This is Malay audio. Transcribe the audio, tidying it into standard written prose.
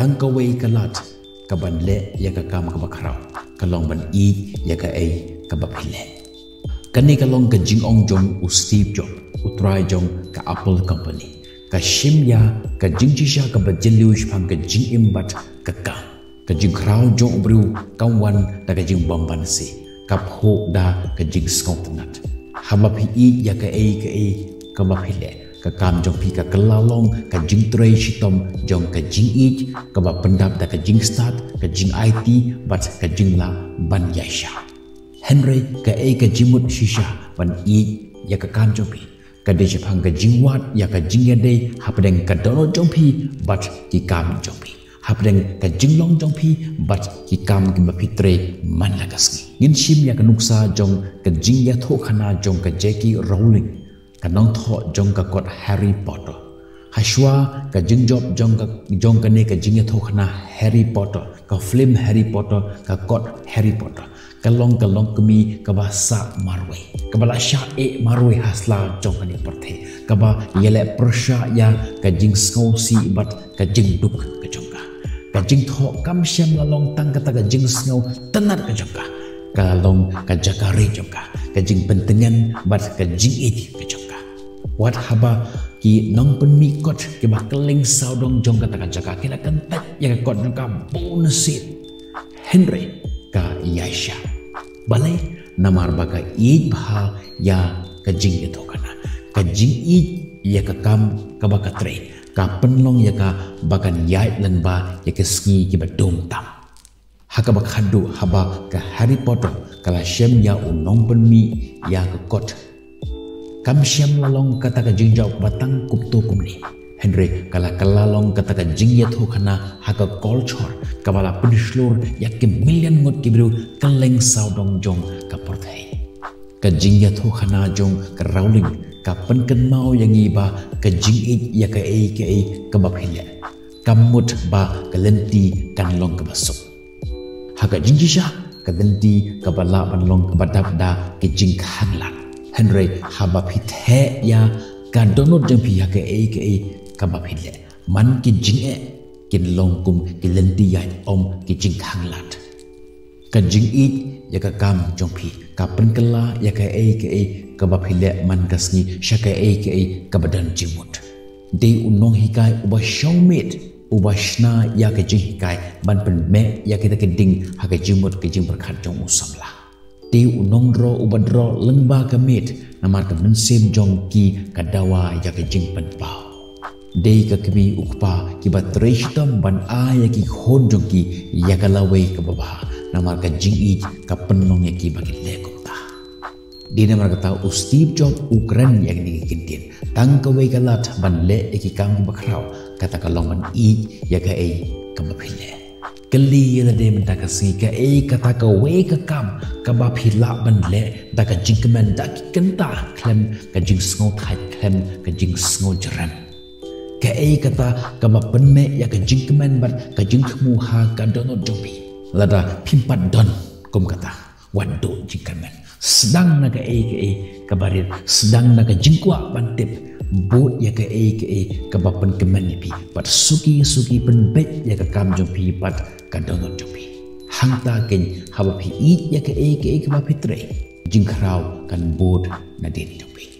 tangkawe kalat kaban le ya ka kam ka bakrau kalong ban I ya ka ai ka bapile kani kalong ka jing ong jong u Steve Jobs u try jong ka Apple company ka shim ya ka jing jisha ka bajeliu shpang ka jing imbat ka jing krau jong bru kawan da ka jing bamban si ka pho da ka jing skotnat haba phi I ya ka ai ka bapile ka kam jong pi ka kelalong ka jing tray shitom jong ka jing I ka ba pendap da ka jing start ka jing IT bat ka jing la ban yasha Henry ka ka jimut shisha ban I ya ka kam jong pi ka de chapang ka jing wat ya ka jing ya de hapdeng ka dono jong pi bat ki kam jong pi hapdeng ka jing long jong pi bat ki kam ki ba pitre man la kasngi ngin shim ya ka nuksa jong ka jing ya tho khana jong ka Jackie Rowling ka nong tho jong ka kot Harry Potter hashwa ka jing job jong ka ne ka jing ya tho khana Harry Potter ka film Harry Potter ka kot Harry Potter kalong kami ka ba sa marwe ka ba la sha marwe hasla jong ka ni parthe ka ba yele persha ya ka jing sko si bat ka jing duk ka jong ka jing tho kam shem la long tang ka ta ka jing snow tanat ka jong ka long ka jakari jong ka jing pentengan bat ka jing it ka jong wat haba ki nong pen mi kot ki ba keling saudong jong ka jaka kila kan tak ya ka kot ka bonus Henry ka Yasha balai namar baka I bha ya ka jing itu kana ka jing I ya ka kam ka baka tre ka penlong ya ka bakan yai lan ba ya ka ski ki ba dom tam haka bak hadu haba ka Harry Potter kala shem ya unong pen mi ya ka kot kam shem lalong kata ka jing jaw batang kupto kumni Henry kala kalalong kata ka jing ya thu khana haka culture kabala penslur yak million ngot kibru kaleng saudong jong ka porthai ka jing ya thu khana jong ka Rowling ka penken mau yang iba ka jing it ya ka ka baphile kamut ba kalenti kan long ka basuk haka jing jisha ka lenti ka bala ban long ka badap da ki jing khanglan Henry haba pithe ya ka donut jeng pi ka ka bapile man ki jing kin long kum ki lenti ya om ki jing khanglat ka jing I ya ka kam jong pi ka penkela ya ka ka bapile man kasni shaka ka badan jimut de unong hikai uba showmate uba shna ya ka jing hikai ban pen me ya kita keding ha ka jimut ki jing berkhat jong usamla de unong ro ubadro lengba kamit namar ka mensem jong ki kadawa ya ka jing pen pau de ka kami ukpa ki batreshtam ban aya ki hon jong ki ya ka lawe ka baba namar ka jing I ka penong ya ki bagi lekom ta di namar ka ta Steve Jobs ukran yang ni kintin tang ka we ka lat ban le ki kam ki bakrau kata ka long ban I ya ka ka mapile kali la de men taka si ka kata ka we ka kam ka ba phila ban le da ka jing kemen da ki kenta klem ka jing sngo thai klem ka jing sngo jaran ka kata ka ba penme ya ka jing kemen bat ka jing khmu ha ka dono jopi lada pimpat don kom kata wado jing kemen sedang na ka barir sedang na ka jing kwa ban tip bot ya ka ka ba pen kemen pi bat suki pen bet ya ka kam jopi bat ka dono jopi hangta ken haba pi I ya ka ba pitre jing khrau kan bot na din jopi